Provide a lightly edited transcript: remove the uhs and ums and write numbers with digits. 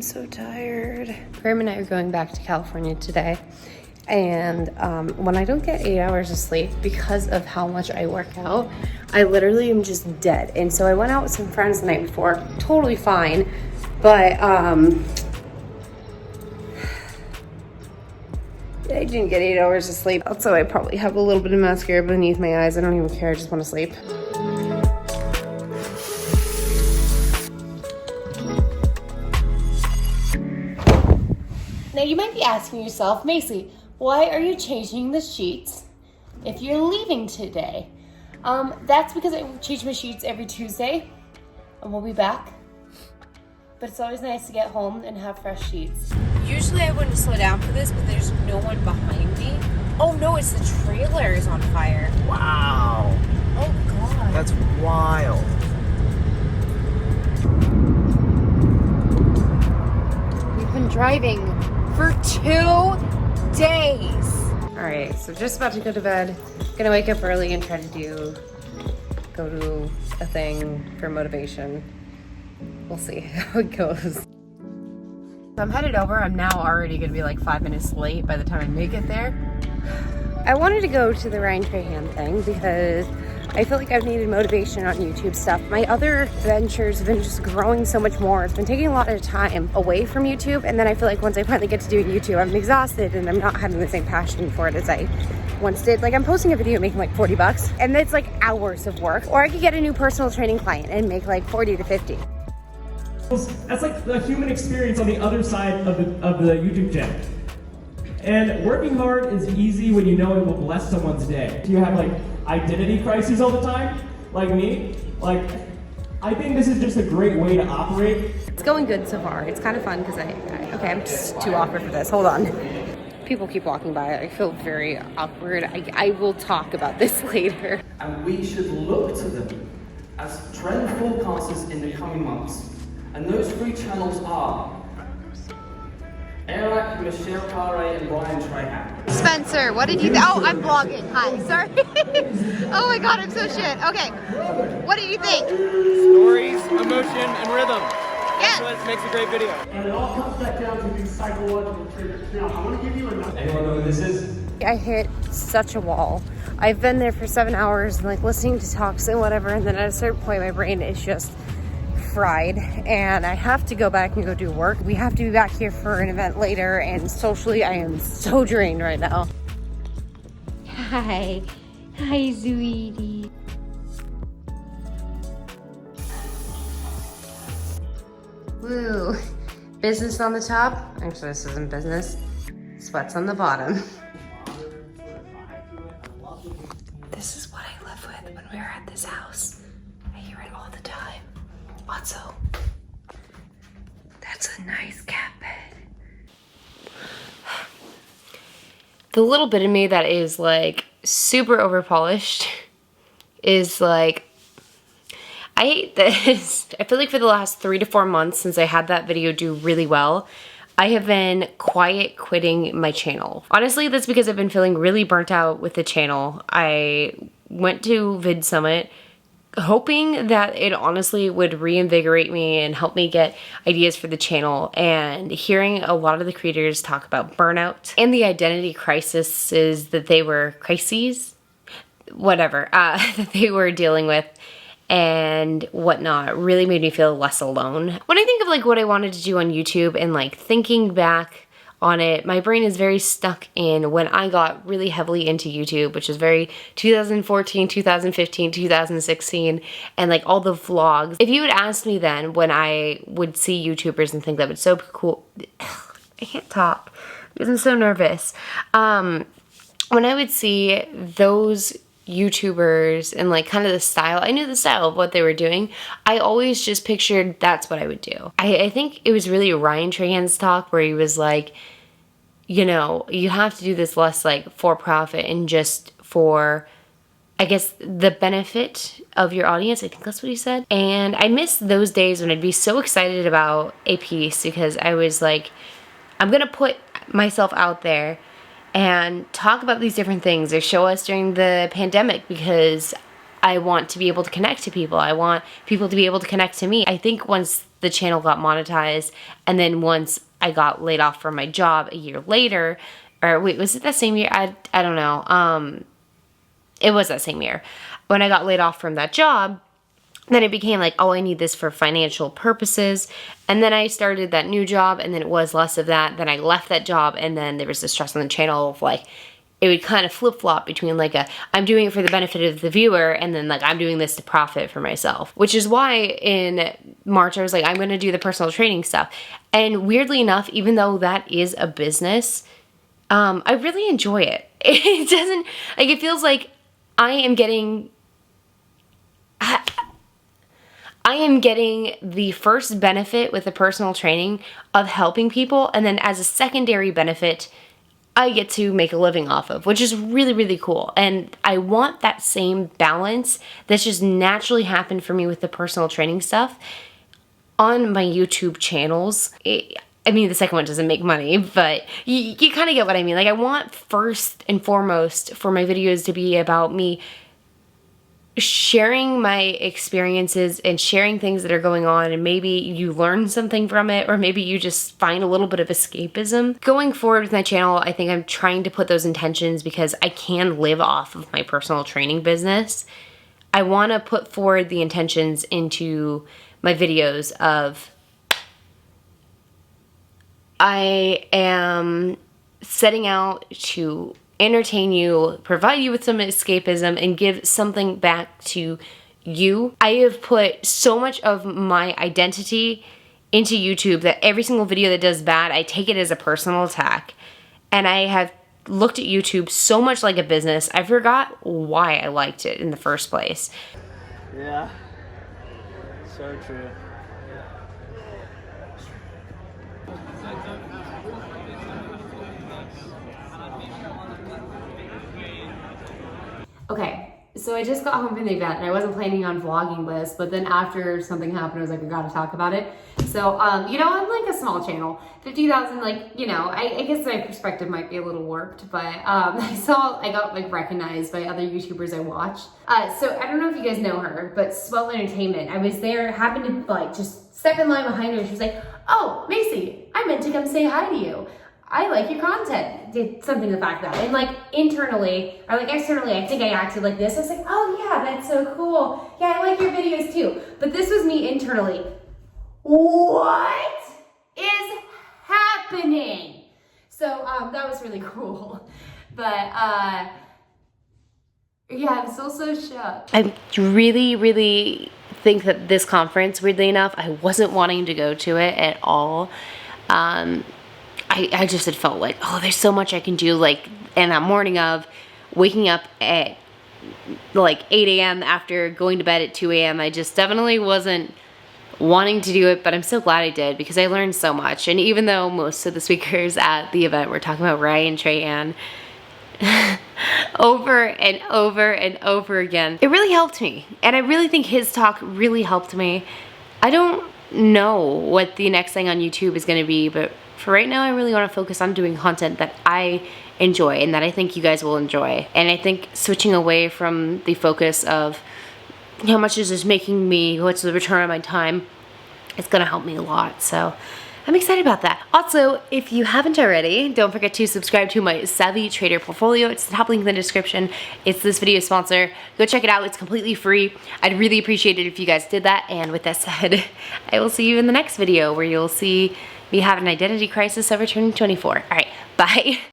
I'm so tired. Graham and I are going back to California today. And when I don't get 8 hours of sleep because of how much I work out, I literally am just dead. And so I went out with some friends the night before, totally fine. But I didn't get 8 hours of sleep. Also, I probably have a little bit of mascara beneath my eyes. I don't even care, I just want to sleep. Now you might be asking yourself, Macy, why are you changing the sheets if you're leaving today? That's because I change my sheets every Tuesday and we'll be back. But it's always nice to get home and have fresh sheets. Usually I wouldn't slow down for this, but there's no one behind me. Oh no, it's the trailer is on fire. Wow. Oh God. That's wild. We've been driving for 2 days. All right, so just about to go to bed. Gonna wake up early and try to go to a thing for motivation. We'll see how it goes. I'm headed over. I'm now already gonna be like 5 minutes late by the time I make it there. I wanted to go to the Ryan Trahan thing because I feel like I've needed motivation on YouTube stuff. My other ventures have been just growing so much more. It's been taking a lot of time away from YouTube, and then I feel like once I finally get to doing YouTube, I'm exhausted and I'm not having the same passion for it as I once did. Like, I'm posting a video making like 40 bucks, and it's like hours of work. Or I could get a new personal training client and make like 40 to 50. That's like the human experience on the other side of the YouTube channel. And working hard is easy when you know it will bless someone's day. Do you have like identity crises all the time, like me? Like, I think this is just a great way to operate. It's going good so far. It's kind of fun because okay, I'm just too awkward for this. Hold on. People keep walking by. I feel very awkward. I will talk about this later. And we should look to them as trend forecasters in the coming months. And those three channels are Eric, Michelle Carre, and Ryan Trahan. Spencer, what did you think? Oh, I'm vlogging. Hi, sorry. Oh my God, I'm so shit. Okay, what did you think? Stories, emotion, and rhythm. Yes. That's what makes a great video. And it all comes back down to these psychological triggers. Now, I want to give you another. Anyone know who this is? I hit such a wall. I've been there for 7 hours and like listening to talks and whatever, and then at a certain point my brain is just fried and I have to go back and go do work. We have to be back here for an event later, and socially I am so drained right now. Hi sweetie. Woo, business on the top. Actually, this isn't business. Sweats on the bottom. This is what I live with when we're at this house. I hear it all the time. Also, that's a nice cat bed. The little bit of me that is like super over polished is like, I hate this. I feel like for the last 3 to 4 months since I had that video do really well, I have been quiet quitting my channel. Honestly, that's because I've been feeling really burnt out with the channel. I went to Vid Summit hoping that it honestly would reinvigorate me and help me get ideas for the channel, and hearing a lot of the creators talk about burnout and the identity crises that they were, that they were dealing with and whatnot really made me feel less alone. When I think of like what I wanted to do on YouTube and like thinking back on it, my brain is very stuck in when I got really heavily into YouTube, which is very 2014, 2015, 2016, and like all the vlogs. If you had asked me then when I would see YouTubers and think that was so cool, I can't talk because I'm so nervous. When I would see those YouTubers and like kind of the style, I knew the style of what they were doing. I always just pictured that's what I would do. I think it was really Ryan Trahan's talk where he was like, you know, you have to do this less like for profit and just for, I guess, the benefit of your audience. I think that's what he said. And I miss those days when I'd be so excited about a piece because I was like, I'm gonna put myself out there and talk about these different things or show us during the pandemic, because I want to be able to connect to people. I want people to be able to connect to me. I think once the channel got monetized, and then once I got laid off from my job a year later, or wait, was it that same year? I don't know. It was that same year. When I got laid off from that job, then it became like, oh, I need this for financial purposes. And then I started that new job, and then it was less of that. Then I left that job, and then there was this stress on the channel of like, it would kind of flip-flop between like I'm doing it for the benefit of the viewer, and then like I'm doing this to profit for myself. Which is why in March I was like, I'm gonna do the personal training stuff. And weirdly enough, even though that is a business, I really enjoy it. It doesn't, like, it feels like I am getting the first benefit with the personal training of helping people, and then as a secondary benefit, I get to make a living off of, which is really, really cool. And I want that same balance that's just naturally happened for me with the personal training stuff on my YouTube channels. I mean, the second one doesn't make money, but you kind of get what I mean. Like, I want first and foremost for my videos to be about me sharing my experiences and sharing things that are going on, and maybe you learn something from it, or maybe you just find a little bit of escapism. Going forward with my channel, I think I'm trying to put those intentions because I can live off of my personal training business. I want to put forward the intentions into my videos of I am setting out to entertain you, provide you with some escapism, and give something back to you. I have put so much of my identity into YouTube that every single video that does bad, I take it as a personal attack. And I have looked at YouTube so much like a business, I forgot why I liked it in the first place. Yeah. So true. Okay, so I just got home from the event, and I wasn't planning on vlogging this, but then after something happened, I was like, I gotta talk about it. So, you know, I'm like a small channel, 50,000, like, you know, I guess my perspective might be a little warped, but I got like recognized by other YouTubers I watched. So I don't know if you guys know her, but Swell Entertainment, I was there, happened to like just step in line behind her, and she was like, oh, Macy, I meant to come say hi to you. I like your content, did something to the fact that. And like internally, or like externally, I think I acted like this. I was like, oh yeah, that's so cool. Yeah, I like your videos too. But this was me internally. What is happening? So that was really cool. But yeah, I'm still so shocked. I really, really think that this conference, weirdly enough, I wasn't wanting to go to it at all. I just had felt like, oh, there's so much I can do, like, and that morning of waking up at like 8 a.m. after going to bed at 2 a.m. I just definitely wasn't wanting to do it, but I'm so glad I did because I learned so much. And even though most of the speakers at the event were talking about Ryan Trahan over and over and over again, it really helped me. And I really think his talk really helped me. I don't know what the next thing on YouTube is going to be, but for right now, I really want to focus on doing content that I enjoy and that I think you guys will enjoy. And I think switching away from the focus of how much is this making me, what's the return on my time, it's going to help me a lot. So I'm excited about that. Also, if you haven't already, don't forget to subscribe to my Savvy Trader portfolio. It's the top link in the description. It's this video's sponsor. Go check it out. It's completely free. I'd really appreciate it if you guys did that. And with that said, I will see you in the next video where you'll see me have an identity crisis over 2024. All right, bye.